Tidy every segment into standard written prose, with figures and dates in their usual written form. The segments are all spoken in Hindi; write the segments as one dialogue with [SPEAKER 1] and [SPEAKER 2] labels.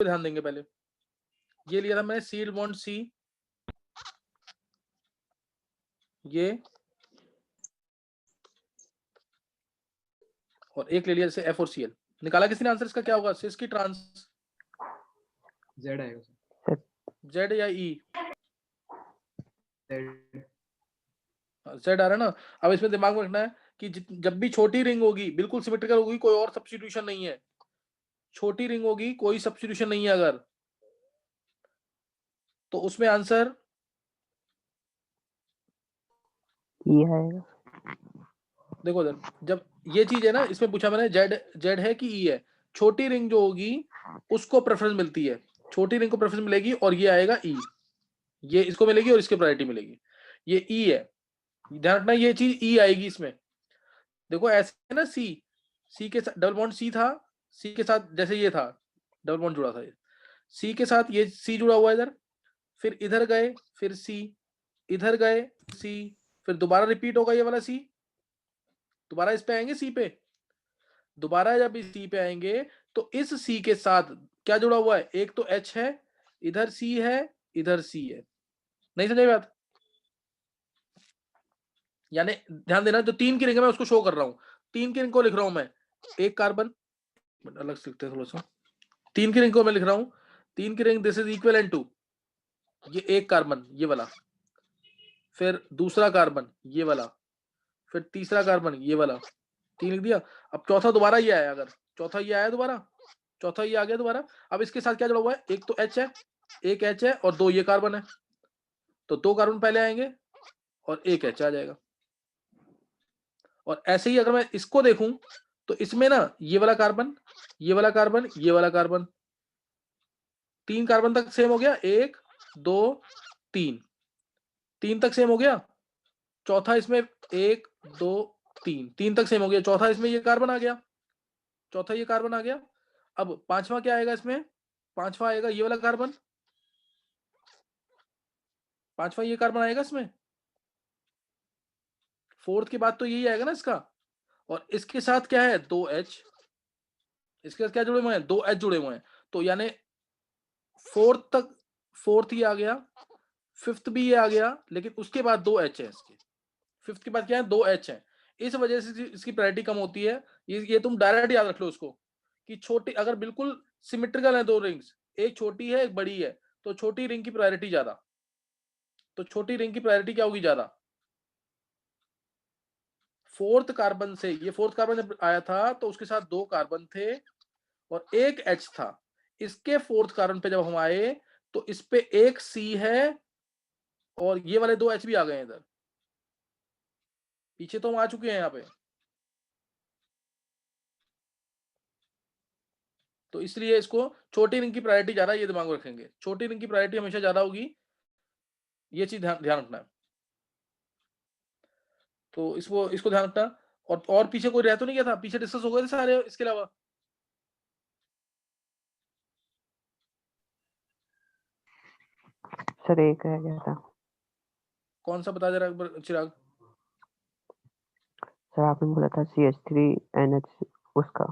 [SPEAKER 1] ध्यान देंगे। पहले ये लिया था मैंने सी डबल बॉन्ड सी, ये और एक ले लिया जैसे F और Cl। निकाला किसी ने आंसर इसका क्या होगा? सिस की ट्रांस
[SPEAKER 2] Z आएगा
[SPEAKER 1] Z या E?
[SPEAKER 2] Z
[SPEAKER 1] Z आ रहा है ना। अब इसमें दिमाग में रखना है कि जब भी छोटी रिंग होगी बिल्कुल सिमेट्रिकल होगी, कोई और सब्स्टिट्यूशन नहीं है। छोटी रिंग होगी कोई सब्स्टिट्यूशन नहीं है अगर, तो उसमें आंसर
[SPEAKER 3] E आएगा।
[SPEAKER 1] देखो इधर, जब ये चीज है ना, इसमें पूछा मैंने Z है कि E है। छोटी रिंग जो होगी उसको प्रेफरेंस मिलती है, छोटी रिंग को प्रेफरेंस मिलेगी और ये आएगा E, ये इसको मिलेगी और इसकी प्रायोरिटी मिलेगी। ये E है, ध्यान रखना ये चीज E आएगी इसमें। देखो ऐसे है ना, सी के साथ डबल बॉन्ड सी था, सी के साथ जैसे ये था डबल बॉन्ड जुड़ा था, ये सी के साथ ये सी जुड़ा हुआ है इधर, फिर इधर गए, फिर सी, इधर गए सी, फिर दोबारा रिपीट होगा ये वाला सी, दोबारा इस पे आएंगे सी पे, दोबारा जब इस सी पे आएंगे तो इस सी के साथ क्या जुड़ा हुआ है? एक तो H है, इधर सी है, इधर सी है। नहीं समझे बात? यानी ध्यान देना, जो 3 की रिंग है मैं उसको शो कर रहा हूं, 3 की रिंग को लिख रहा हूं मैं, एक कार्बन अलग से लिखते हैं थोड़ा सा, 3 की रिंग को मैं लिख रहा हूं, 3 की ring this is equivalent to ये एक कार्बन ये वाला, फिर दूसरा कार्बन ये वाला, फिर तीसरा कार्बन ये वाला, 3 लिख दिया। अब चौथा दोबारा ये आया, अगर चौथा ये आया दोबारा, चौथा ये आ गया दोबारा। अब इसके साथ क्या जुड़ा हुआ है? एक तो H है, एक H है और 2 ये कार्बन है, तो 2 कार्बन पहले आएंगे और एक H आ जाएगा। और ऐसे ही अगर मैं इसको देखूं तो इसमें ना ये वाला कार्बन, ये वाला कार्बन, ये वाला कार्बन, 3 कार्बन तक सेम हो गया, 1 2 3, 3 तक सेम हो गया। चौथा इसमें 1 2 3, 3 तक सेम हो गया। चौथा इसमें ये कार्बन आ गया, चौथा ये कार्बन आ गया। अब पांचवा क्या आएगा इसमें? पांचवा आएगा ये वाला कार्बन, पांचवा ये कार्बन आएगा इसमें। फोर्थ के बाद तो यही आएगा ना इसका। और इसके साथ क्या है? 2H, इसके साथ क्या जुड़े हुए हैं? 2H जुड़े हुए हैं। तो यानी फोर्थ तक, फोर्थ ये आ गया, फिफ्थ भी ये आ गया, लेकिन उसके बाद 2H है इसके। फिफ्थ के बाद क्या है? 2H है। इस वजह से इसकी प्रायोरिटी कम होती है। ये तुम डायरेक्ट याद रख लो उसको कि छोटी, अगर बिल्कुल सिमेट्रिकल है 2 रिंग्स, एक छोटी है एक बड़ी है, तो छोटी रिंग की प्रायोरिटी ज्यादा, तो छोटी रिंग की प्रायोरिटी क्या होगी? ज्यादा। फोर्थ कार्बन से, ये फोर्थ कार्बन जब आया था तो उसके साथ 2 कार्बन थे और एक H था। इसके फोर्थ कार्बन पे जब हम आए तो इस पे एक C है और ये वाले 2H भी आ गए इधर, पीछे तो हम आ चुके हैं यहाँ पे। तो इसलिए इसको छोटी रिंग की प्रायोरिटी ज्यादा, ये दिमाग में रखेंगे, छोटी रिंग की प्रायोरिटी हमेशा ज्यादा होगी, ये चीज ध्यान रखना है। तो इसको ध्यान रखना। और पीछे कोई रह तो नहीं गया था? पीछे डिस्कस हो गए थे सारे इसके अलावा?
[SPEAKER 3] सर एक रह गया था।
[SPEAKER 1] कौन सा बता जरा एक बार चिराग।
[SPEAKER 3] सर आपने बोला था CH3NH उसका।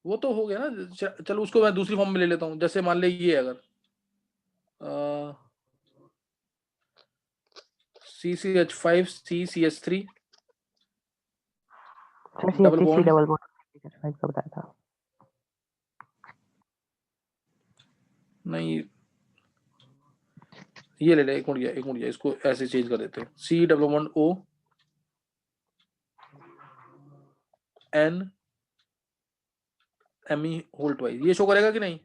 [SPEAKER 1] वो तो हो गया ना, चलो उसको मैं दूसरी फॉर्म में ले लेता हूँ। जैसे मान ले ये अगर CCH5CCH3
[SPEAKER 3] sir
[SPEAKER 1] double
[SPEAKER 3] CH3
[SPEAKER 1] bond,
[SPEAKER 3] double bond का बताया था।
[SPEAKER 1] नहीं ये ले ले, एक मिनट गया, इसको ऐसे चेंज कर देते हैं। C double bond O N Me whole twice, ये शो करेगा कि नहीं?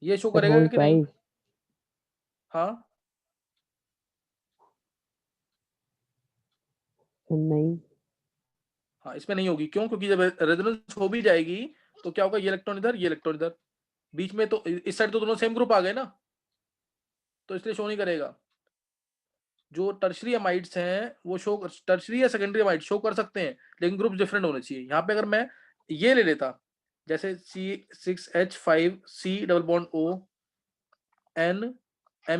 [SPEAKER 1] ये शो
[SPEAKER 3] सर
[SPEAKER 1] करेगा
[SPEAKER 3] होल
[SPEAKER 1] कि नहीं?
[SPEAKER 3] ट्वाइस।
[SPEAKER 1] हाँ
[SPEAKER 3] नहीं।
[SPEAKER 1] हाँ, इसमें नहीं होगी। क्यों? क्योंकि जब रेजोनेंस हो भी जाएगी तो क्या होगा? ये इलेक्ट्रॉन इधर, ये इलेक्ट्रॉन इधर, बीच में तो इस साइड तो दोनों सेम ग्रुप आ गए ना, तो इसलिए शो नहीं करेगा। जो टर्शरी अमाइड्स हैं वो शो, टर्शरी या सेकेंडरी अमाइड शो कर सकते हैं, लेकिन ग्रुप डिफरेंट होने चाहिए। यहाँ पे अगर मैं ये ले लेता, जैसे C6H5C double bond O N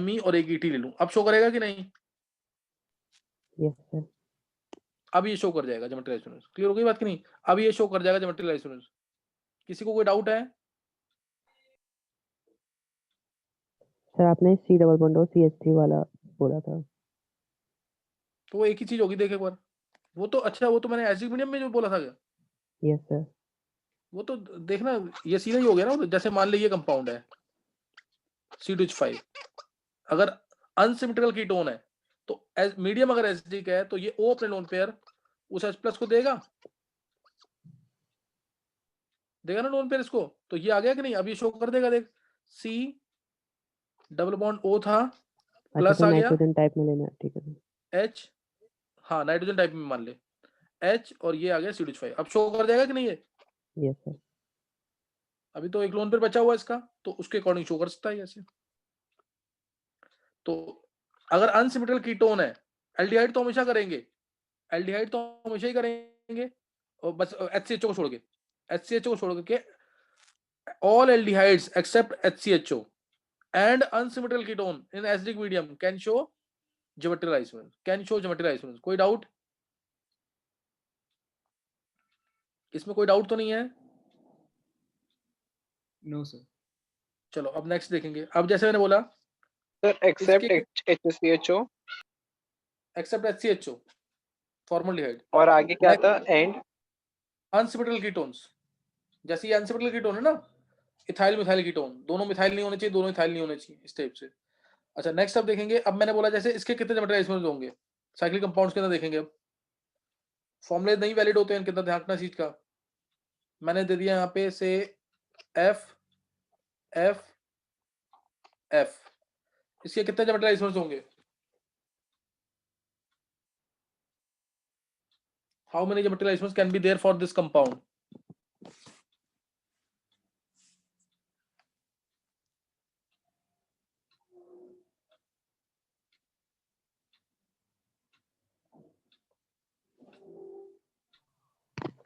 [SPEAKER 1] Me और एक ET ले लूं, अब शो करेगा कि नहीं?
[SPEAKER 3] Yes sir.
[SPEAKER 1] अब ये शो कर जाएगा ज्योमेट्रिक आइसोसेलेस। क्लियर हो गई बात कि नहीं? अब ये शो कर जाएगा ज्योमेट्रिक आइसोसेलेस। किसी को कोई डाउट है?
[SPEAKER 3] सर आपने सी डबल बॉन्ड और CH3 वाला बोला था।
[SPEAKER 1] तो वो एक ही चीज होगी, देख एक बार। वो तो अच्छा, वो तो मैंने एसिडिक मीडियम में जो बोला था क्या?
[SPEAKER 3] Yes sir.
[SPEAKER 1] वो तो देखना, ये सीधा ही हो गया ना। जैसे मान लीजिए कंपाउंड है C2H5, अगर अनसिमेट्रिकल कीटोन है तो मीडियम अगर एसिडिक है तो ये O अपने लोन पेयर उस H+ को देगा ना लोन पेयर इसको। तो ये आ गया कि नहीं? अब ये शो कर देगा, देख C डबल बॉन्ड O था,
[SPEAKER 3] अच्छा
[SPEAKER 1] प्लस
[SPEAKER 3] तो
[SPEAKER 1] आ गया
[SPEAKER 3] नाइट्रोजन टाइप में लेना है, ठीक है सर।
[SPEAKER 1] H, हाँ नाइट्रोजन टाइप में मान ले H, और ये आ गया C2H5। अब शो कर जाएगा कि नहीं ये?
[SPEAKER 3] Yes sir.
[SPEAKER 1] अभी तो एक लोन पेयर बचा हुआ है इसका, तो उसके अकॉर्डिंग शो कर सकता है ऐसे। तो अगर अनसिमेट्रिकल कीटोन है, एल्डिहाइड तो हमेशा करेंगे, एल्डिहाइड तो हमेशा ही करेंगे, और बस HCHO को छोड़ के, HCHO को छोड़ के all aldehydes except HCHO and unsymmetrical ketone in acidic medium can show geometrical isomerase, can show geometrical isomerase। कोई डाउट इसमें? कोई डाउट तो नहीं है?
[SPEAKER 2] No sir.
[SPEAKER 1] चलो अब नेक्स्ट देखेंगे। अब जैसे मैंने बोला
[SPEAKER 4] sir except HCHO
[SPEAKER 1] except HCHO formaldehyde,
[SPEAKER 4] और आगे क्या था एंड
[SPEAKER 1] अनसिमेट्रिकल कीटोन्स। जैसे ये अनसिमेट्रिकल कीटोन है ना, इथाइल मिथाइल कीटोन, दोनों मिथाइल नहीं होने चाहिए, दोनों इथाइल नहीं होने चाहिए, इस टाइप से। अच्छा नेक्स्ट अब देखेंगे। अब मैंने बोला जैसे इसके कितने ज्योमेट्रिक आइसोमर्स होंगे साइक्लिक कंपाउंड्स के अंदर, देखेंगे अब। फॉर्मूले नहीं वैलिड होते हैं इनके अंदर, ध्यान रखना चीज का। मैंने दे दिया यहाँ पे से F F F, इसके कितने ज्योमेट्रिक आइसोमर्स होंगे? How many geometric isomers can be there for this compound?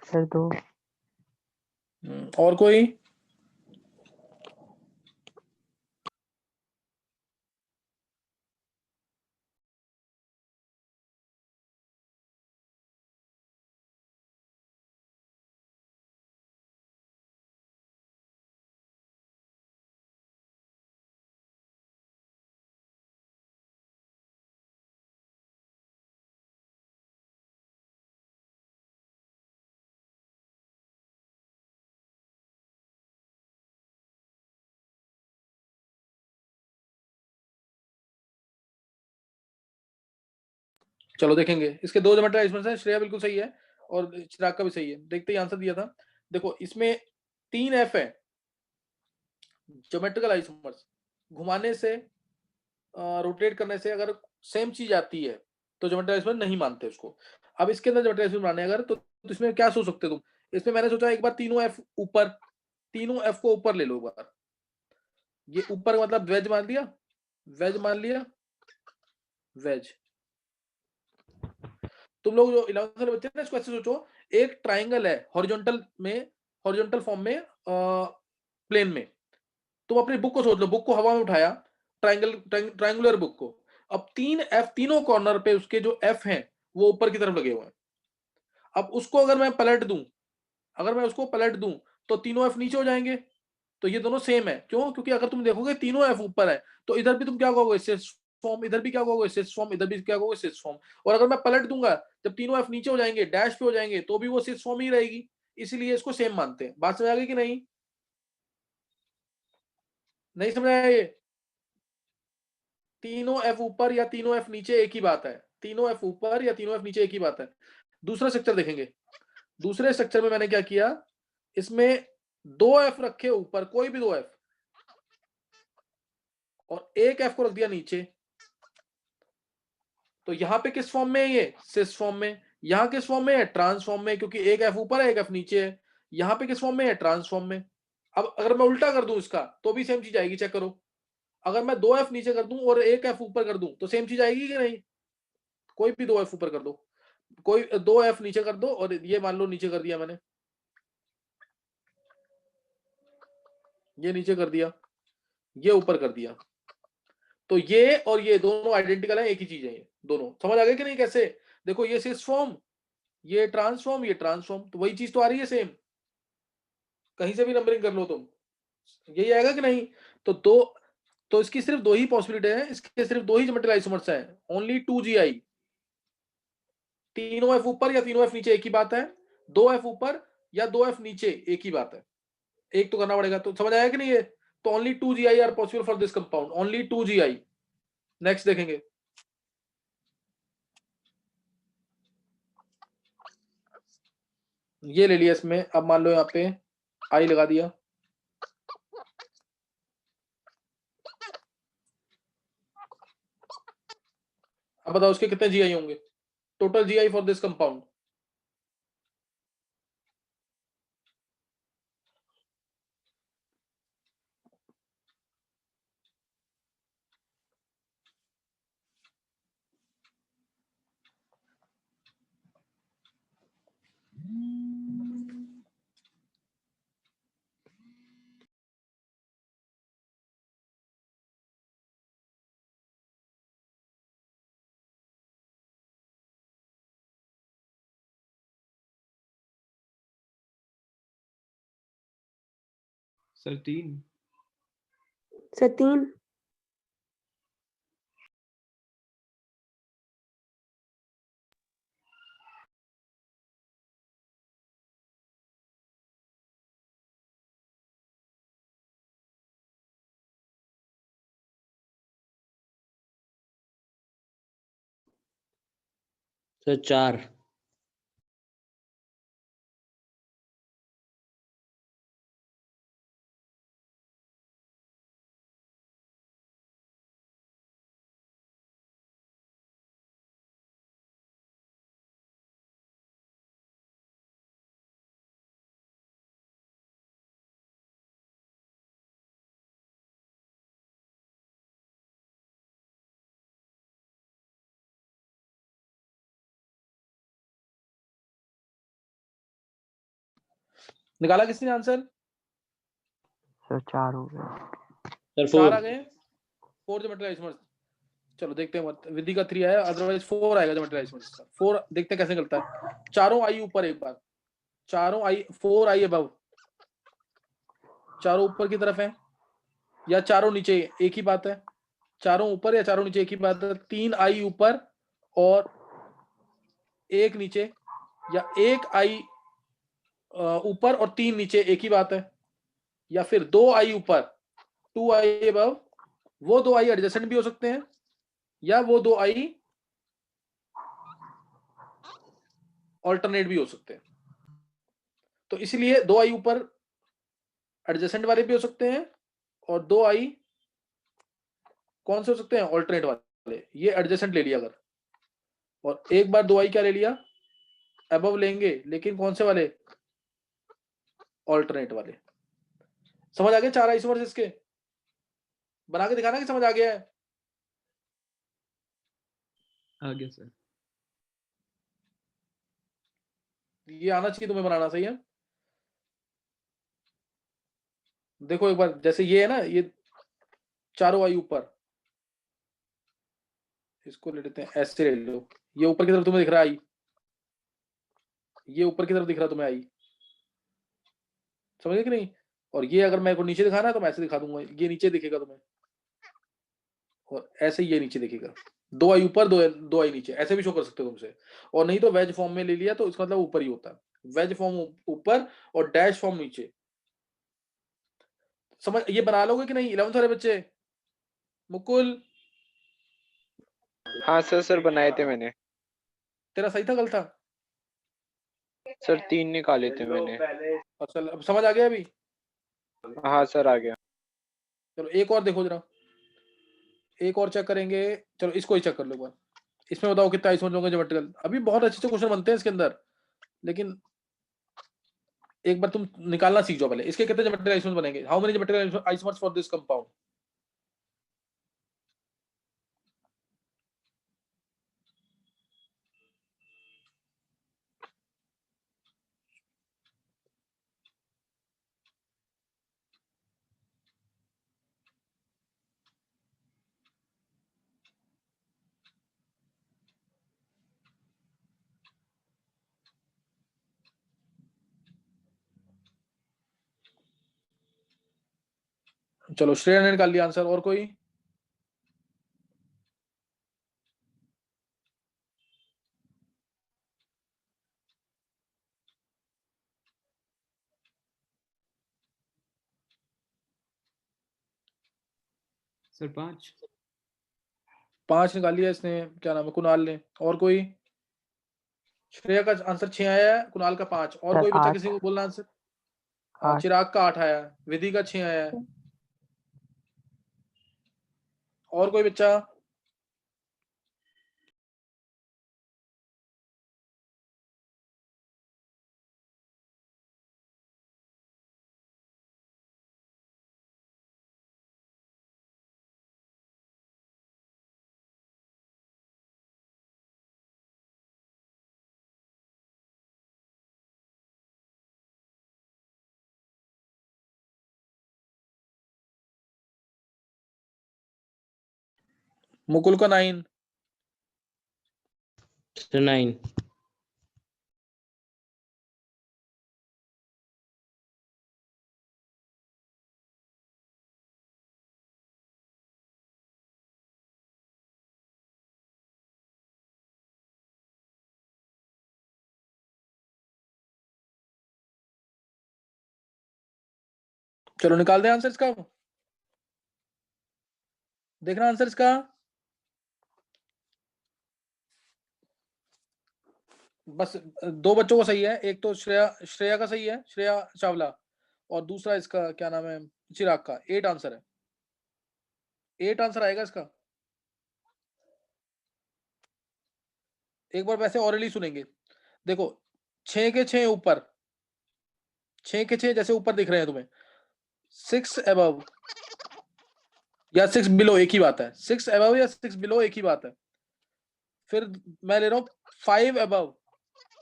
[SPEAKER 3] Sir दो।
[SPEAKER 1] और कोई? चलो देखेंगे। इसके दो ज्योमेट्रिक आइसोमर्स हैं, श्रेया बिल्कुल सही है और चिराग का भी सही है। देखते ही आंसर दिया था। देखो इसमें 3 F है ज्योमेट्रिकल आइसोमर्स। घुमाने से, रोटेट करने से अगर सेम चीज आती है तो ज्योमेट्रिक आइसोमर नहीं मानते उसको। अब इसके अंदर ज्योमेट्रिक आइसोमर माने अगर, तो इसमें क्या सोच सकते हो तुम? इसमें मैंने सोचा एक बार तीनों F ऊपर, तीनों F को ऊपर ले लो एक बार। ये ऊपर का मतलब वेज मान लिया, वेज मान लिया, वेज। तुम लोग जो 11th वाले बच्चे हैं ना, इसको ऐसे सोचो, एक ट्राइंगल है हॉरिजॉन्टल में, हॉरिजॉन्टल फॉर्म में, प्लेन में। तुम अपनी बुक को सोच लो, बुक को हवा में उठाया, ट्राइंगुलर बुक को। अब 3 F, तीनों कॉर्नर पे उसके जो F हैं वो ऊपर की तरफ लगे हुए हैं। अब उसको अगर मैं पलट दूं, अगर मैं उसको पलट दूं तो तीनों F नीचे हो जाएंगे। तो ये दोनों सेम है, क्यों? क्योंकि अगर तुम देखोगे तीनों F ऊपर है तो इधर भी तुम क्या कहोगे? सिस फॉर्म, इधर भी क्या कहोगे? सिस फॉर्म, इधर भी क्या कहोगे? Cis form. और अगर मैं पलट दूंगा, जब तीनों F नीचे हो जाएंगे, डैश पे हो जाएंगे, तो भी वो सिस फॉर्म ही रहेगी। इसलिए इसको सेम मानते हैं। बात समझ आ गई कि नहीं? नहीं समझ आया? ये तीनों F ऊपर या तीनों F नीचे एक ही बात है। तीनों F ऊपर या तीनों F नीचे एक ही बात है। दूसरा स्ट्रक्चर देखेंगे। दूसरे स्ट्रक्चर में मैंने क्या किया, इसमें 2 F रखे ऊपर, कोई भी 2 F, और एक F को रख दिया नीचे। तो यहां पे किस फॉर्म में है? ये सिस फॉर्म में। यहां किस फॉर्म में है? ट्रांस फॉर्म में, क्योंकि एक F ऊपर है, एक F नीचे है। यहां पे किस फॉर्म में है? ट्रांस फॉर्म में। अब अगर मैं उल्टा कर दूं इसका तो भी सेम चीज आएगी, चेक करो। अगर मैं 2 F नीचे कर दूं और एक F ऊपर कर दूं तो सेम चीज आएगी कि नहीं? कोई भी 2 F ऊपर कर दो, कोई 2 F नीचे कर दो, और ये मान लो नीचे कर दिया मैंने, ये नीचे कर दिया, ये ऊपर कर दिया, तो ये और ये दोनों आइडेंटिकल है, एक ही चीज है। ये दोनों समझ आ गए कि नहीं? कैसे? देखो ये सिस फॉर्म ये ट्रांसफॉर्म, ये ट्रांसफॉर्म, तो वही चीज तो आ रही है सेम, कहीं से भी नंबरिंग कर लो तुम, यही आएगा कि नहीं? तो इसकी सिर्फ दो ही पॉसिबिलिटी है, इसके सिर्फ दो ही ज्योमेट्रिकल आइसोमर्स हैं, ओनली 2GI। तीनों एफ ऊपर या तीनों एफ नीचे एक ही बात है, 2F ऊपर या 2F नीचे एक ही बात है, एक तो करना पड़ेगा। तो समझ आया कि नहीं? ये तो only 2GI are possible for this compound, only 2GI। Next देखेंगे। ये ले लिया इसमें, अब मान लो यहाँ पे आई लगा दिया, अब बताओ उसके कितने GI होंगे, total GI for this compound.
[SPEAKER 2] Sir 3।
[SPEAKER 5] Sir 3।
[SPEAKER 6] Sir 4।
[SPEAKER 1] निकाला किसने आंसर?
[SPEAKER 3] सर 4 हो गए।
[SPEAKER 6] सर
[SPEAKER 1] 4 आ
[SPEAKER 6] 4।
[SPEAKER 1] गए, 4 ज्योमेट्रिकल आइसोमर्स। चलो देखते हैं, विधि का 3 आया, अदरवाइज 4 आएगा ज्योमेट्रिकल आइसोमर्स का। 4 देखते हैं कैसे निकलता है। चारों आई ऊपर एक बार, चारों आई 4 आई अबव, चारों ऊपर की तरफ है या चारों नीचे एक ही बात है, चारों ऊपर या चारों नीचे एक ही बात है। 3 आई ऊपर और एक नीचे, या 1 आई ऊपर और 3 नीचे एक ही बात है, या फिर 2 आई ऊपर 2 आई अबव, वो 2 आई एडजेसेंट भी हो सकते हैं, या वो 2 आई ऑल्टरनेट भी हो सकते हैं। तो इसलिए 2 आई ऊपर एडजेसेंट वाले भी हो सकते हैं, और 2 आई कौन से हो सकते हैं? ऑल्टरनेट वाले। ये एडजेसेंट ले लिया अगर, और एक बार 2 आई क्या ले लिया? अबव लेंगे, लेकिन कौन से वाले? ऑल्टरनेट वाले। समझ आ गया 4 आइसोमर्स इसके? बना के दिखाना कि समझ आ गया है?
[SPEAKER 2] आ गया सर।
[SPEAKER 1] ये आना चाहिए तुम्हें बनाना, सही है। देखो एक बार, जैसे ये है ना, ये चारों आई ऊपर, इसको ले लेते हैं, ऐसे ले लो। ये ऊपर की तरफ तुम्हें दिख रहा है आई, ये ऊपर की तरफ दिख रहा है तुम्हें आई, समझे कि नहीं? और ये अगर मेरे को नीचे दिखाना है तो मैं ऐसे दिखा दूंगा, ये नीचे दिखेगा तुम्हें, और ऐसे ये नीचे दिखेगा। 2 आई ऊपर, 2 आई नीचे, ऐसे भी शो कर सकते हो तुमसे। और नहीं तो वेज फॉर्म में ले लिया तो इसका मतलब ऊपर ही होता है, वेज फॉर्म ऊपर और डैश फॉर्म नीचे। समझ, ये बना लोगे कि नहीं 11th वाले बच्चे? मुकुल,
[SPEAKER 4] हाँ सर बनाए थे मैंने।
[SPEAKER 1] तेरा सही था गलत था?
[SPEAKER 4] सर 3 निकाले थे मैंने।
[SPEAKER 1] और चल, अब समझ आ गया अभी?
[SPEAKER 4] हाँ सर आ गया।
[SPEAKER 1] चलो एक और देखो जरा, एक और चेक करेंगे। चलो इसको ही चेक कर लो एक बार, इसमें बताओ कितना आइसोमर्स होंगे ज्योमेट्रिकल। अभी बहुत अच्छे से क्वेश्चन बनते हैं इसके अंदर, लेकिन एक बार तुम निकालना सीख जाओ पहले, इसके कितने ज्योमेट्रिकल आइसोमर्स बनेंगे। How many geometrical isomers for this compound? चलो श्रेया ने निकाल लिया आंसर, और कोई?
[SPEAKER 2] सर 5।
[SPEAKER 1] 5 निकाल लिया इसने, क्या नाम है, कुणाल ने। और कोई? श्रेया का आंसर 6 आया है, कुणाल का 5। और
[SPEAKER 3] सर
[SPEAKER 1] कोई बच्चा
[SPEAKER 3] 8।
[SPEAKER 1] किसी को बोलना आंसर?
[SPEAKER 3] 8।
[SPEAKER 1] चिराग का 8 आया है, विधि का 6 आया है। और कोई बच्चा? मुकुल का 9।
[SPEAKER 6] सर 9।
[SPEAKER 1] चलो निकाल दें आंसर इसका, देखना आंसर इसका। बस 2 बच्चों को सही है, एक तो श्रेया का सही है, श्रेया चावला, और दूसरा इसका क्या नाम है, चिराग का। 8 आंसर है, 8 आंसर आएगा इसका। एक बार वैसे ऑरली सुनेंगे, देखो 6 के 6 ऊपर, 6 के 6 जैसे ऊपर दिख रहे हैं तुम्हें, 6 अबव या 6 बिलो एक ही बात है, 6 अबव या 6 बिलो एक ही बात है। फिर मैं ले रहा हूं 5 अबव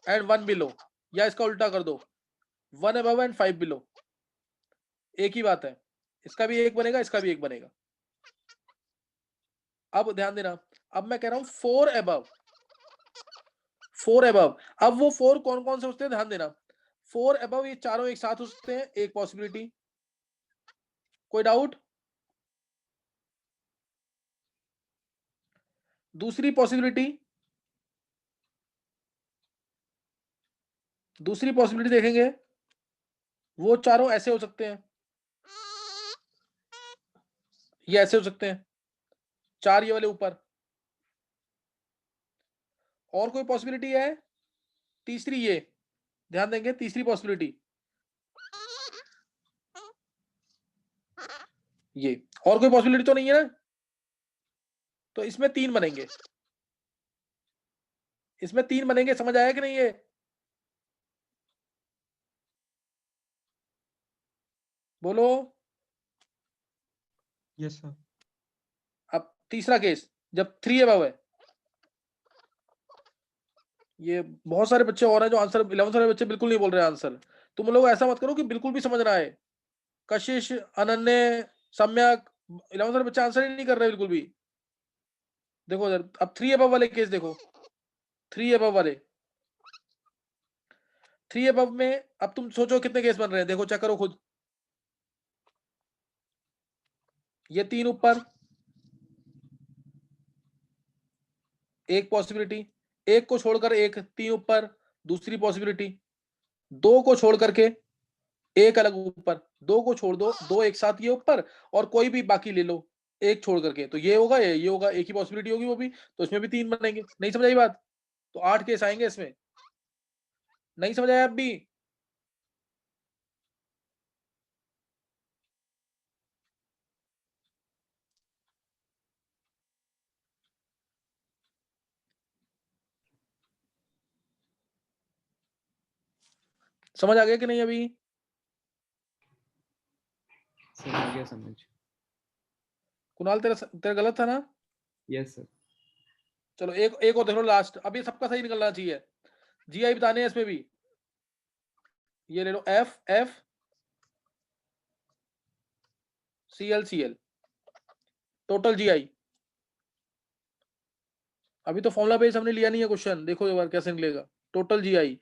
[SPEAKER 1] एंड 1 बिलो, या इसका उल्टा कर दो, 1 अबव एंड 5 बिलो, एक ही बात है। इसका भी एक बनेगा, इसका भी एक बनेगा। अब ध्यान देना, अब मैं कह रहा हूं 4 अबव, 4 अबव। अब वो 4 कौन कौन से होते हैं, ध्यान देना। 4 अबव ये चारों एक साथ हो सकते हैं, एक पॉसिबिलिटी। कोई डाउट? दूसरी पॉसिबिलिटी, दूसरी पॉसिबिलिटी देखेंगे, वो चारों ऐसे हो सकते हैं, ये ऐसे हो सकते हैं, 4 ये वाले ऊपर। और कोई पॉसिबिलिटी है? तीसरी, ये ध्यान देंगे, तीसरी पॉसिबिलिटी ये। और कोई पॉसिबिलिटी तो नहीं है ना? तो इसमें 3 बनेंगे, इसमें 3 बनेंगे। समझ आया कि नहीं ये? बोलो।
[SPEAKER 2] Yes sir.
[SPEAKER 1] अब तीसरा केस, जब 3 अबव है, ये बहुत सारे बच्चे और हैं जो आंसर 11th वाले बच्चे बिल्कुल नहीं बोल रहे आंसर। तुम लोग ऐसा मत करो कि बिल्कुल भी समझ रहा है। कशिश, अनन्य, सम्यक, 11th वाले बच्चे आंसर ही नहीं कर रहे बिल्कुल भी। देखो इधर, अब 3 अबव वाले केस देखो, 3 अबव वाले, 3 अबव में अब तुम सोचो कितने केस बन रहे हैं, देखो चेक करो खुद। ये 3 ऊपर, एक पॉसिबिलिटी, एक को छोड़कर एक, 3 ऊपर, दूसरी पॉसिबिलिटी, 2 को छोड़ करके एक अलग ऊपर, 2 को छोड़ दो, 2 एक साथ ये ऊपर, और कोई भी बाकी ले लो एक छोड़ करके, तो ये होगा, ये होगा, एक ही पॉसिबिलिटी होगी वो भी, तो इसमें भी 3 बनेंगे। नहीं समझ आई बात? तो 8 केस आएंगे इसमें। नहीं समझ आया अब भी? समझ आ गया कि नहीं अभी?
[SPEAKER 2] सर आ गया समझ।
[SPEAKER 1] कुणाल तेरा गलत था ना?
[SPEAKER 2] Yes sir.
[SPEAKER 1] चलो एक एक और देख लो लास्ट, अब ये सबका सही निकलना चाहिए। जीआई बताने हैं इसमें भी, ये ले लो F F CL total GI. अभी तो फॉर्मुला बेस हमने लिया नहीं है क्वेश्चन, देखो एक बार कैसे निकलेगा टोटल जीआई।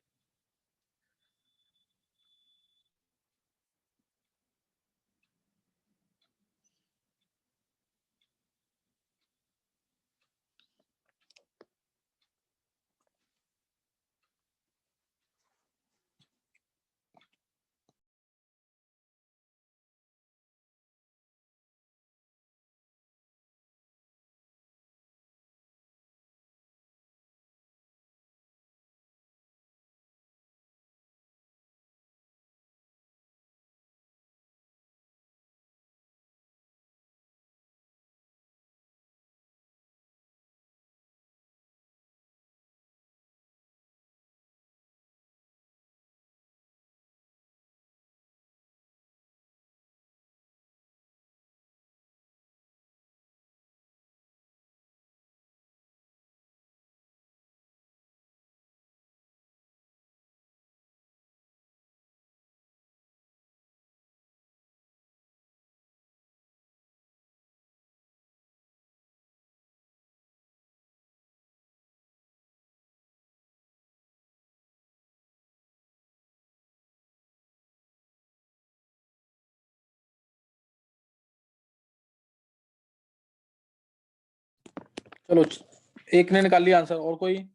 [SPEAKER 1] चलो एक ने निकाल लिया आंसर, और कोई?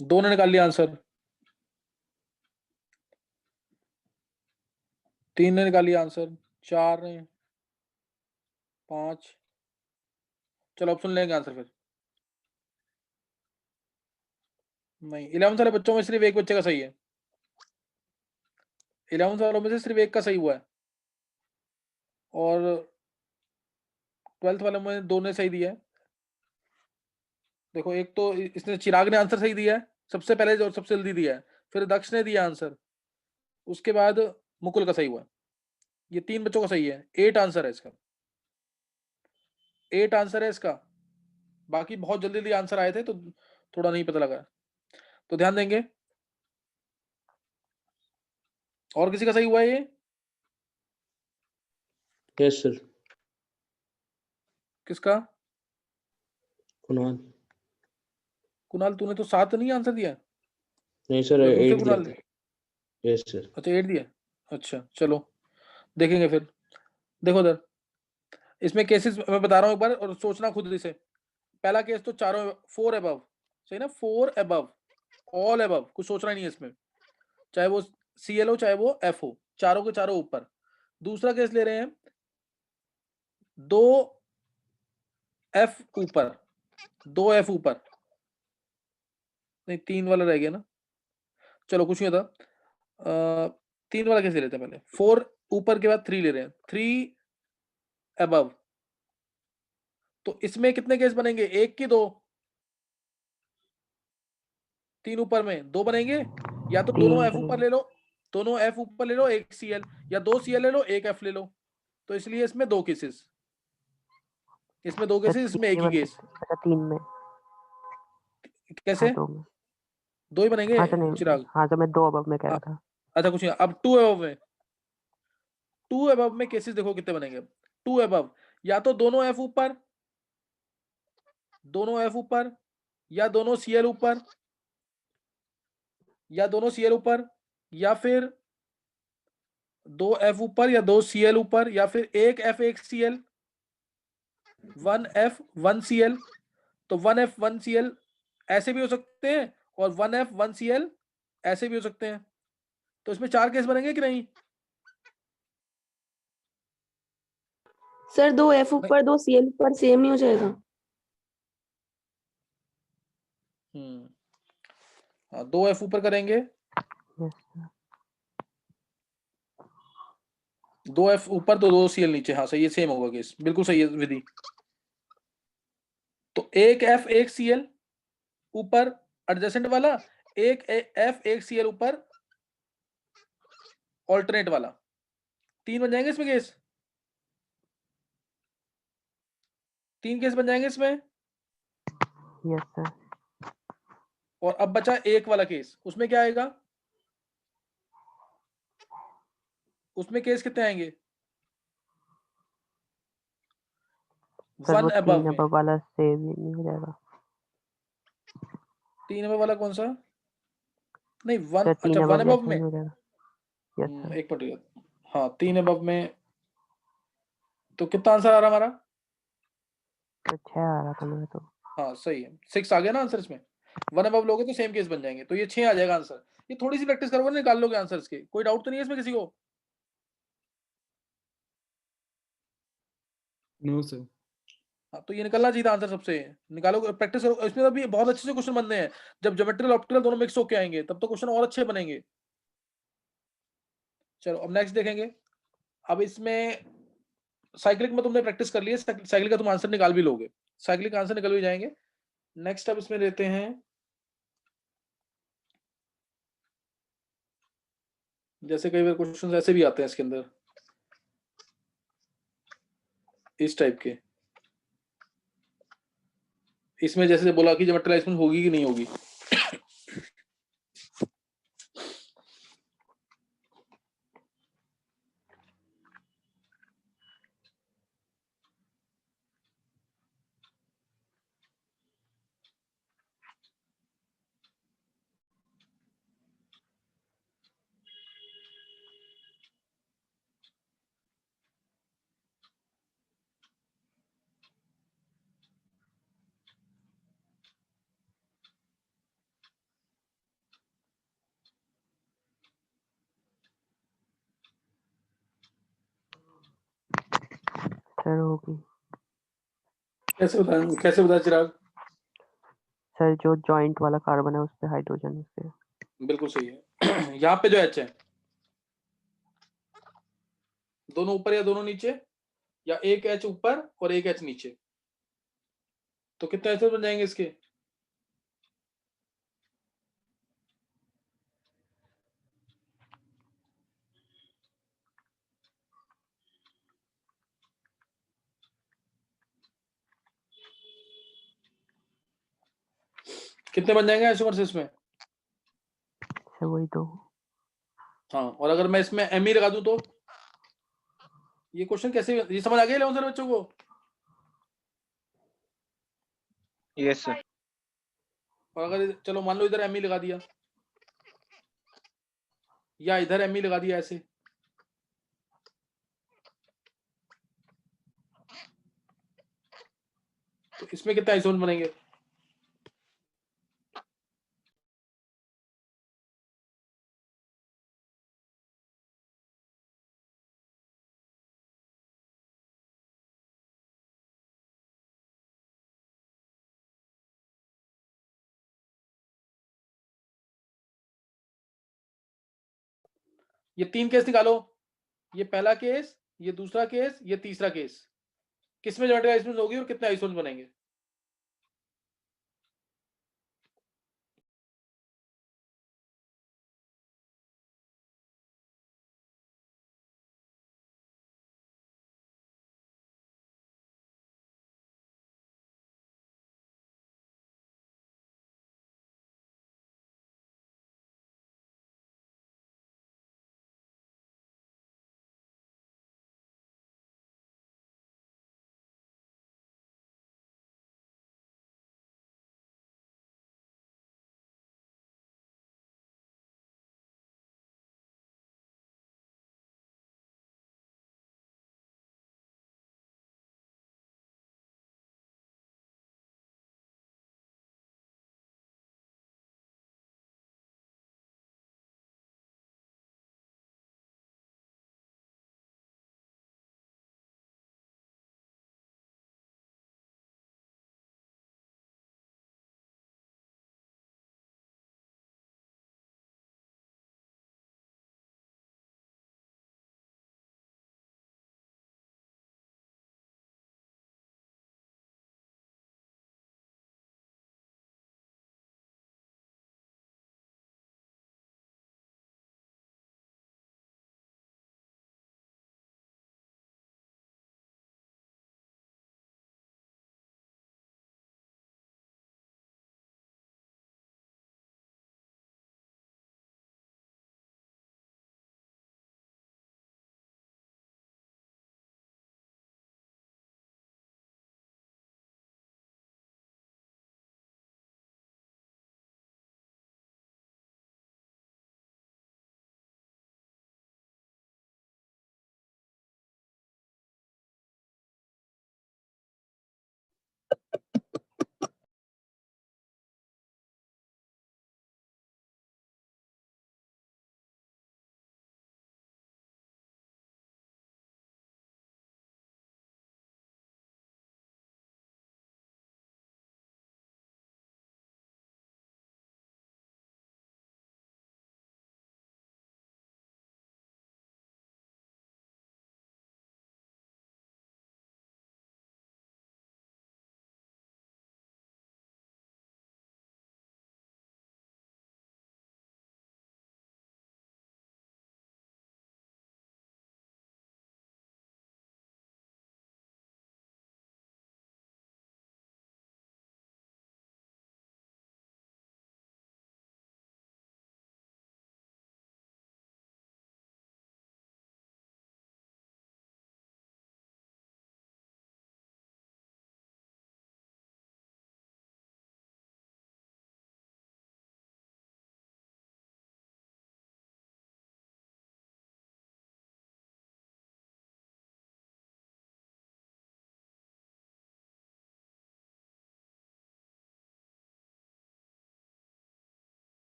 [SPEAKER 1] दो ने निकाल लिया आंसर, तीन ने निकाल लिया आंसर, चार ने, पांच। चलो अब सुन लेंगे आंसर फिर। नहीं, 11 वाले बच्चों में सिर्फ एक बच्चे का सही है। 11 वालों में से सिर्फ एक का सही हुआ है, और 12th वाले में दो ने सही दिया है। देखो, एक तो इसने, चिराग ने आंसर सही दिया है सबसे पहले और सबसे जल्दी दिया है, फिर दक्ष ने दिया आंसर, उसके बाद मुकुल का सही हुआ है। ये 3 बच्चों का सही है। 8 आंसर है इसका, 8 आंसर है इसका। बाकी बहुत जल्दी जल्दी आंसर आए थे तो थोड़ा नहीं पता लगा, तो ध्यान देंगे। और किसी का सही हुआ है ये?
[SPEAKER 6] Yes sir.
[SPEAKER 1] किसका?
[SPEAKER 6] कुणाल।
[SPEAKER 1] कुणाल, तूने तो 7 नहीं आंसर दिया?
[SPEAKER 6] नहीं सर,
[SPEAKER 1] या दूसरे
[SPEAKER 6] 8 दिया
[SPEAKER 1] कुणाल?
[SPEAKER 6] था। Yes sir.
[SPEAKER 1] अच्छा, 8 दिया। अच्छा चलो देखेंगे फिर। देखो उधर, इसमें केसेस मैं बता रहा हूँ एक बार, और सोचना खुद इसे। पहला केस तो चारों 4 अबव, सही ना, 4 अबव, ऑल अबव, कुछ सोचना नहीं है इसमें, चाहे वो CL हो चाहे वो F हो, चारों के चारों ऊपर। दूसरा केस ले रहे हैं 2 F ऊपर, 2 F ऊपर, नहीं 3 वाला रह गया ना, चलो कुछ नहीं होता। 3 वाला कैसे लेते हैं? पहले 4 ऊपर के बाद 3 ले रहे हैं, 3 अबव। तो इसमें कितने केस बनेंगे? एक की दो? 3 ऊपर में 2 बनेंगे, या तो दोनों
[SPEAKER 3] तीन
[SPEAKER 1] F ऊपर
[SPEAKER 3] बनेंगे।
[SPEAKER 1] ले लो, दोनों F ऊपर ले लो, एक CL, या 2 CL ले लो, एक F ले लो। तो इसलिए इसमें 2 केसेस, इसमें 2
[SPEAKER 3] सर
[SPEAKER 1] केसेस,
[SPEAKER 3] तीन
[SPEAKER 1] इसमें एक
[SPEAKER 3] ही
[SPEAKER 1] ही
[SPEAKER 3] बन
[SPEAKER 1] केस।
[SPEAKER 3] सकते हैं। अच्छा 3 में।
[SPEAKER 1] कैसे?
[SPEAKER 3] हाँ 2 में।
[SPEAKER 1] 2 ही बनेंगे
[SPEAKER 3] हाँ सर नहीं,
[SPEAKER 1] चिराग।
[SPEAKER 3] हाँ सर मैं 2 अबव में कह रहा
[SPEAKER 1] हाँ,
[SPEAKER 3] था।
[SPEAKER 1] अच्छा कुछ नहीं, अब 2 अबव में, 2 अबव में केसेस देखो कितने बनेंगे। 2 अबव, या तो दोनों F ऊपर, दोनों F ऊपर, या दोनों CL ऊपर, या दोनों CL ऊपर, या फिर 2 F ऊपर या 2 CL ऊपर, या फिर एक F एक CL, 1 F 1 CL। तो 1 F 1 CL ऐसे भी हो सकते हैं, और 1 F 1 CL ऐसे भी हो सकते हैं। तो इसमें 4 केस बनेंगे कि नहीं?
[SPEAKER 5] सर 2 F ऊपर 2 CL ऊपर सेम नहीं हो जाएगा?
[SPEAKER 1] हाँ, 2 F ऊपर करेंगे,
[SPEAKER 3] यस सर।
[SPEAKER 1] 2 F ऊपर तो 2 CL नीचे, हाँ सही है, सेम होगा केस, बिल्कुल सही है विधि। तो एक F एक CL ऊपर एडजेसेंट वाला, एक F एक CL ऊपर ऑल्टरनेट वाला, 3 बन जाएंगे इसमें केस, 3 केस बन जाएंगे इसमें।
[SPEAKER 3] Yes sir.
[SPEAKER 1] और अब बचा एक वाला केस, उसमें क्या आएगा? उसमें केस कितने आएंगे?
[SPEAKER 3] सर
[SPEAKER 1] 1
[SPEAKER 3] वो
[SPEAKER 1] अबव
[SPEAKER 3] 3
[SPEAKER 1] में।
[SPEAKER 3] अबव वाला सेव ही नहीं हो जाएगा।
[SPEAKER 1] 3 अबव वाला कौन सा? नहीं 1,
[SPEAKER 3] सर
[SPEAKER 1] अच्छा
[SPEAKER 3] 3
[SPEAKER 1] 1
[SPEAKER 3] अबव
[SPEAKER 1] अबव
[SPEAKER 3] जैसा
[SPEAKER 1] में।
[SPEAKER 3] नहीं हो जाएगा। Yes sir.
[SPEAKER 1] एक मिनट, हाँ 3 अबव में, तो कितना आंसर आ रहा हमारा?
[SPEAKER 3] सर 6 आ रहा था मेरा तो।
[SPEAKER 1] हाँ सही है, 6 आ गया ना आंसर इसमें। 1 अबव लोगे तो सेम केस बन जाएंगे, तो ये 6 आ जाएगा आंसर। ये थोड़ी सी प्रैक्टिस करोगे ना, निकाल लोगे आंसर के। कोई डाउट तो नहीं है इसमें किसी को?
[SPEAKER 2] No sir.
[SPEAKER 1] हाँ, तो ये निकलना चाहिए था आंसर सबसे, निकालो, प्रैक्टिस करो। इसमें अभी बहुत अच्छे से क्वेश्चन बनने हैं, जब ज्योमेट्रिकल ऑप्टिकल दोनों मिक्स होके आएंगे तब तो क्वेश्चन और अच्छे बनेंगे। चलो अब नेक्स्ट देखेंगे। अब इसमें साइक्लिक में तुमने प्रैक्टिस कर ली है, साइक्लिक का तुम आंसर निकाल भी लोगे, साइक्लिक का आंसर निकल भी जाएंगे। नेक्स्ट अब इसमें लेते हैं, जैसे कई बार क्वेश्चन ऐसे भी आते हैं इसके अंदर, इस टाइप के। इसमें जैसे बोला कि ज्योमेट्रिकल होगी कि नहीं होगी।
[SPEAKER 3] सर होगी।
[SPEAKER 1] कैसे बताया चिराग?
[SPEAKER 3] सर जो जॉइंट वाला कार्बन है उस पे हाइड्रोजन उसके।
[SPEAKER 1] बिल्कुल सही है। यहाँ पे जो एच है, दोनों ऊपर या दोनों नीचे, या एक एच ऊपर और एक एच नीचे, तो कितने एच बन जाएंगे इसके? कितने बन जाएंगे आइसोमर्स इसमें?
[SPEAKER 3] सर वही तो।
[SPEAKER 1] हाँ, और अगर मैं इसमें एम लगा दूं तो ये क्वेश्चन कैसे, ये समझ आ गया 11 साल बच्चों को?
[SPEAKER 4] Yes sir.
[SPEAKER 1] और अगर चलो मान लो इधर एम लगा दिया, या इधर एम लगा दिया ऐसे, तो इसमें कितने आइसोमर्स बनेंगे? ये 3 केस निकालो, ये पहला केस, ये दूसरा केस, ये तीसरा केस, किसमें ज्योमेट्रिक आइसोमर्स होगी और कितने आइसोमर्स बनेंगे?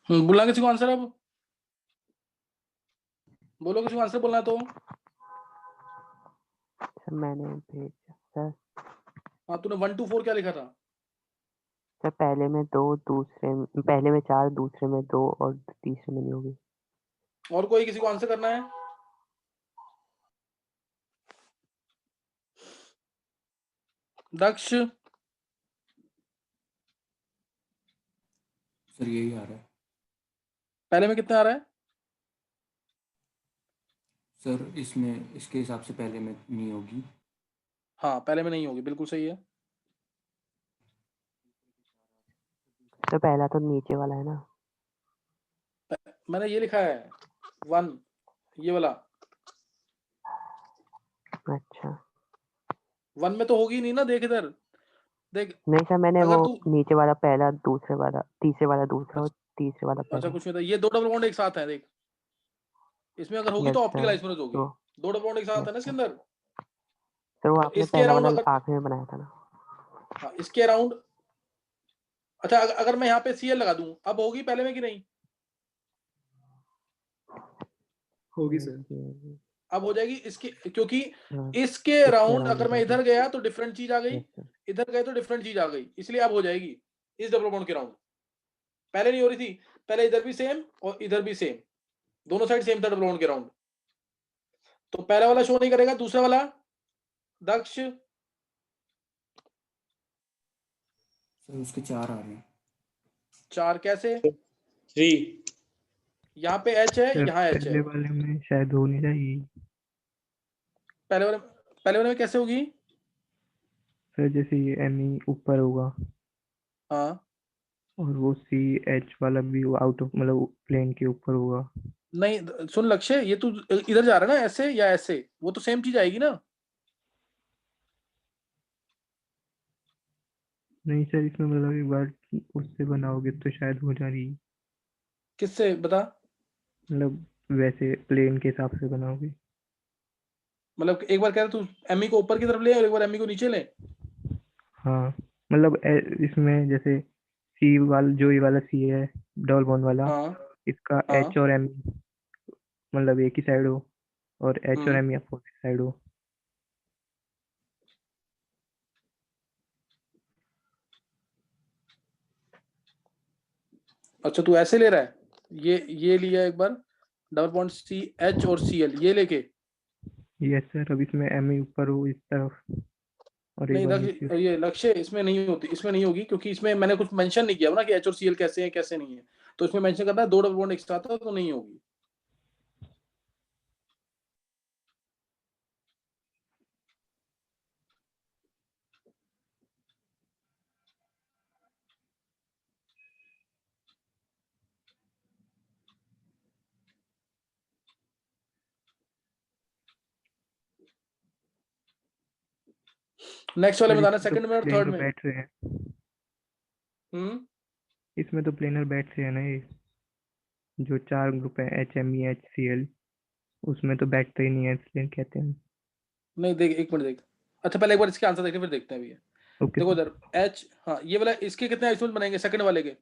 [SPEAKER 1] बोलना किसी को आंसर अब, बोलो किसी को आंसर बोलना है तो।
[SPEAKER 3] सर मैंने भेजा सर।
[SPEAKER 1] हाँ तूने 1 to 4 क्या लिखा था?
[SPEAKER 3] सर पहले में 2, पहले में 4, दूसरे में 2 और तीसरे में नहीं होगी।
[SPEAKER 1] और कोई किसी को आंसर करना है? दक्ष
[SPEAKER 7] सर यही आ रहा है
[SPEAKER 1] पहले में कितना आ रहा है?
[SPEAKER 7] सर, इसमें इसके हिसाब से पहले में नहीं होगी।
[SPEAKER 1] हाँ पहले में नहीं होगी, बिल्कुल सही है।
[SPEAKER 3] सर पहला तो नीचे वाला है ना।
[SPEAKER 1] मैंने ये लिखा है 1, ये वाला।
[SPEAKER 3] अच्छा
[SPEAKER 1] 1 में तो होगी नहीं ना, देख इधर देख।
[SPEAKER 3] नहीं सर, मैंने
[SPEAKER 1] अगर
[SPEAKER 3] वो
[SPEAKER 1] तू
[SPEAKER 3] नीचे वाला पहला, दूसरे वाला, तीसरे वाला दूसरा और तीसरे वाला
[SPEAKER 1] अच्छा
[SPEAKER 3] पहला।
[SPEAKER 1] कुछ नहीं था, ये 2 डबल बॉन्ड एक साथ है देख। इसमें अगर होगी
[SPEAKER 3] यस
[SPEAKER 1] तो
[SPEAKER 3] सर।
[SPEAKER 1] ऑप्टिकल आइसोमरेज होगी।
[SPEAKER 3] तो
[SPEAKER 1] 2 डबल बॉन्ड एक साथ
[SPEAKER 3] यस
[SPEAKER 1] है ना इसके
[SPEAKER 3] सर।
[SPEAKER 1] अंदर।
[SPEAKER 3] सर वो
[SPEAKER 1] तो
[SPEAKER 3] आपने
[SPEAKER 1] इसके
[SPEAKER 3] पहला
[SPEAKER 1] अराउंड
[SPEAKER 3] वाला
[SPEAKER 1] अगर
[SPEAKER 3] आखिरी में बनाया था ना।
[SPEAKER 1] हाँ इसके अराउंड। अच्छा अगर मैं यहाँ पे सीएल लगा दूं, अब होगी पहले में कि नहीं?
[SPEAKER 2] होगी सर।
[SPEAKER 1] अब हो जाएगी इसके, क्योंकि
[SPEAKER 3] हाँ,
[SPEAKER 1] इसके अराउंड अगर मैं इधर गया तो डिफरेंट चीज आ गई,
[SPEAKER 3] यस सर।
[SPEAKER 1] इधर गए तो डिफरेंट चीज आ गई, इसलिए अब हो जाएगी इस डबल बॉन्ड के अराउंड। पहले नहीं हो रही थी, पहले इधर भी सेम और इधर भी सेम, दोनों साइड सेम था डबल बॉन्ड के अराउंड। तो पहला वाला शो नहीं करेगा, दूसरा वाला दक्ष
[SPEAKER 7] सर उसके 4 आ रहे हैं।
[SPEAKER 1] 4 कैसे?
[SPEAKER 6] 3
[SPEAKER 1] यहाँ पे एच है,
[SPEAKER 8] सर
[SPEAKER 1] यहाँ एच है।
[SPEAKER 8] पहले वाले में शायद हो नहीं रही।
[SPEAKER 1] पहले वाले में कैसे होगी?
[SPEAKER 8] सर जैसे ये एम ऊपर होगा
[SPEAKER 1] हाँ
[SPEAKER 8] और वो CH वाला भी आउट ऑफ मतलब प्लेन के ऊपर होगा।
[SPEAKER 1] नहीं सुन लक्ष्य, ये तू इधर जा रहा है ना, ऐसे या ऐसे, वो तो सेम चीज आएगी ना।
[SPEAKER 8] नहीं सर, इसमें मतलब एक बार उससे बनाओगे तो शायद हो जा रही,
[SPEAKER 1] किससे बता?
[SPEAKER 8] मतलब वैसे प्लेन के हिसाब से बनाओगे।
[SPEAKER 1] मतलब एक बार कह रहा तू एमई को ऊपर की तरफ ले और एक बार एमई को नीचे ले।
[SPEAKER 8] हाँ मतलब इसमें जैसे C वाला, जो ये वाला C है डबल बॉन्ड वाला,
[SPEAKER 1] हाँ
[SPEAKER 8] इसका
[SPEAKER 1] हाँ
[SPEAKER 8] H और M मतलब एक ही साइड हो और H और M अपोजिट साइड हो।
[SPEAKER 1] अच्छा तू ऐसे ले रहा है, ये लिया एक बार डबल बॉन्ड सी एच और सी एल, ये लेके।
[SPEAKER 8] यस सर, अब इसमें M ऊपर हो इस तरफ और एक
[SPEAKER 1] नहीं
[SPEAKER 8] बार नीचे।
[SPEAKER 1] ये लक्ष्य इसमें नहीं होती, इसमें नहीं होगी, क्योंकि इसमें मैंने कुछ मेंशन नहीं किया ना कि एच और सी एल कैसे हैं कैसे नहीं है। तो इसमें मेंशन करना है 2 डबल बॉन्ड एक साथ है तो नहीं होगी। नेक्स्ट वाले
[SPEAKER 8] सर
[SPEAKER 1] में बताना,
[SPEAKER 8] इसमें तो
[SPEAKER 1] सेकंड में और थर्ड
[SPEAKER 8] प्लेनर
[SPEAKER 1] में।
[SPEAKER 8] बैठ रहे हैं, इसमें तो प्लेनर बैठ रहे हैं ना, ये जो 4 ग्रुप है HME HCl, उसमें तो बैठता ही नहीं है इसलिए कहते हैं।
[SPEAKER 1] नहीं देख एक मिनट देख। अच्छा पहले एक बार इसके आंसर देखते फिर देखते हैं अभी।
[SPEAKER 8] ओके
[SPEAKER 1] देखो
[SPEAKER 8] सर।
[SPEAKER 1] इधर एच, हाँ ये वाला, इसके कितने आइसोमर्स बनेंगे सेकंड वाले के?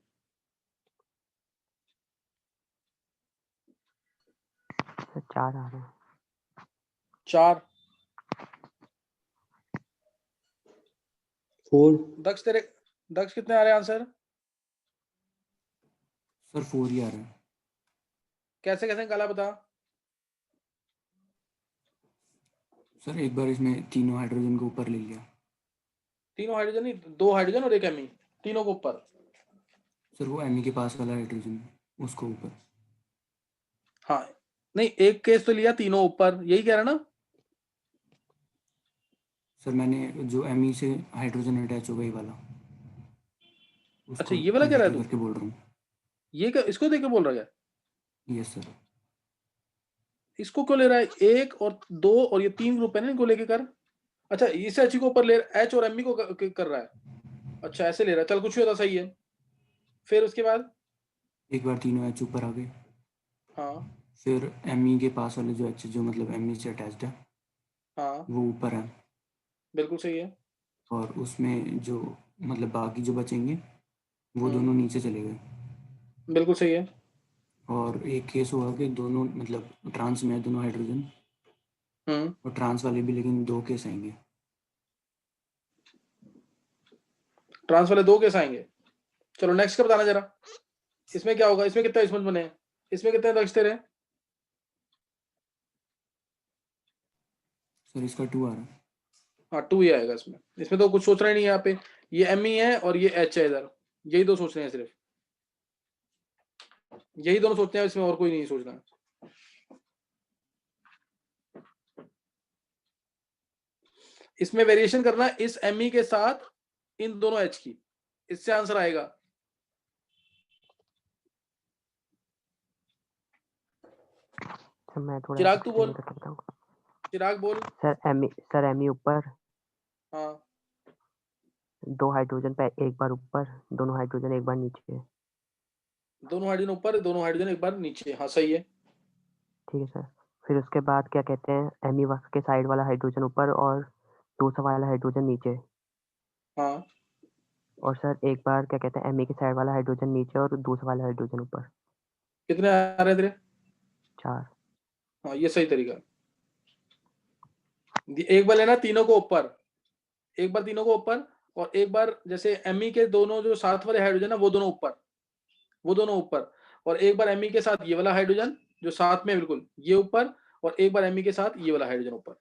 [SPEAKER 3] सर 4 आ रहे हैं।
[SPEAKER 1] 4।
[SPEAKER 6] 4
[SPEAKER 1] दक्ष कितने आ रहे हैं आंसर?
[SPEAKER 7] सर 4 ही आ रहा है।
[SPEAKER 1] कैसे कैसे निकाला बता?
[SPEAKER 7] सर एक बार इसमें तीनों हाइड्रोजन को ऊपर ले लिया।
[SPEAKER 1] तीनों हाइड्रोजन नहीं, 2 हाइड्रोजन और एक एमी, तीनों को ऊपर।
[SPEAKER 7] सर वो एमी के पास वाला हाइड्रोजन उसको ऊपर।
[SPEAKER 1] हाँ नहीं, एक केस तो लिया तीनों ऊपर, यही कह रहा ना?
[SPEAKER 7] सर मैंने जो एमी से हाइड्रोजन अटैच हो गई वाला,
[SPEAKER 1] अच्छा
[SPEAKER 7] उसको
[SPEAKER 1] ये वाला कह रहा है
[SPEAKER 7] कंसीडर
[SPEAKER 1] तू,
[SPEAKER 7] करके बोल रहा हूँ।
[SPEAKER 1] ये क्या इसको देख के बोल रहा है?
[SPEAKER 7] Yes sir.
[SPEAKER 1] इसको क्यों ले रहा है? 1 और 2 और ये 3 ग्रुप है ना, इनको लेके कर। अच्छा इस एच को ऊपर ले, एच और एमई को कर रहा है। अच्छा ऐसे ले रहा है, चल कुछ होता सही है। फिर उसके बाद
[SPEAKER 7] एक बार तीनों एच ऊपर आ गए,
[SPEAKER 1] हाँ
[SPEAKER 7] फिर एमी के पास वाले जो एच जो मतलब एमी से अटैच्ड है
[SPEAKER 1] हाँ
[SPEAKER 7] वो ऊपर है,
[SPEAKER 1] बिल्कुल सही है।
[SPEAKER 7] और उसमें जो मतलब बाकी जो बचेंगे वो दोनों नीचे चले गए।
[SPEAKER 1] बिल्कुल सही है।
[SPEAKER 7] और एक केस हुआ कि दोनों मतलब ट्रांस में है दोनों हाइड्रोजन, और ट्रांस वाले भी, लेकिन 2 केस आएंगे।
[SPEAKER 1] ट्रांस वाले 2 केस आएंगे। चलो नेक्स्ट का बताना जरा, इसमें क्या होगा, इसमें कितने इस्मत बने हैं, इसमें कितने रजिस्टर हैं?
[SPEAKER 7] सर इसका 2 आ रहा है।
[SPEAKER 1] हाँ 2 ही आएगा इसमें, इसमें तो कुछ सोचना ही नहीं है यहाँ पे, ये एम है और ये एच है इधर, यही दो सोचने हैं सिर्फ, यही दोनों सोचते हैं, इसमें और कोई नहीं सोचना है। इसमें वेरिएशन करना है इस एम के साथ इन दोनों एच की, इससे आंसर आएगा।
[SPEAKER 3] सर मैं थोड़ा
[SPEAKER 1] चिराग तू बोल,
[SPEAKER 3] explain कर सकता हूँ।
[SPEAKER 1] चिराग बोल।
[SPEAKER 3] सर एम ऊपर,
[SPEAKER 1] हाँ
[SPEAKER 3] 2 हाइड्रोजन पे एक बार ऊपर, दोनों हाइड्रोजन एक बार नीचे।
[SPEAKER 1] दोनों हाइड्रोजन ऊपर, दोनों हाइड्रोजन एक बार नीचे, हाँ सही है।
[SPEAKER 3] ठीक है सर। फिर उसके बाद क्या कहते हैं, एमी वक्स के साइड वाला हाइड्रोजन ऊपर और दूसरा वाला हाइड्रोजन नीचे।
[SPEAKER 1] हाँ
[SPEAKER 3] और सर एक बार क्या कहते हैं, एमी के साइड वाला हाइड्रोजन नीचे और दूसरा वाला हाइड्रोजन ऊपर।
[SPEAKER 1] कितने आ रहे हैं तेरे?
[SPEAKER 3] 4।
[SPEAKER 1] हाँ ये सही तरीका है। एक बार लेना तीनों को ऊपर, एक बार तीनों को ऊपर, और एक बार जैसे एमी के दोनों जो साथ वाले हाइड्रोजन है वो दोनों ऊपर, वो दोनों ऊपर, और एक बार एमी के साथ ये वाला हाइड्रोजन जो साथ में बिल्कुल ये ऊपर, और एक बार एमी के साथ ये वाला हाइड्रोजन ऊपर।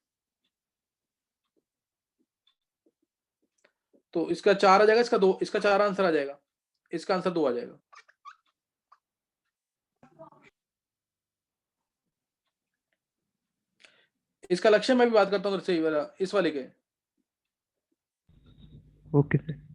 [SPEAKER 1] तो इसका 4 आ जाएगा, इसका 2, इसका 4 आंसर आ जाएगा, इसका आंसर 2 आ जाएगा। इसका लक्ष्य मैं भी बात करता हूँ इस वाले के।
[SPEAKER 8] Okay sir.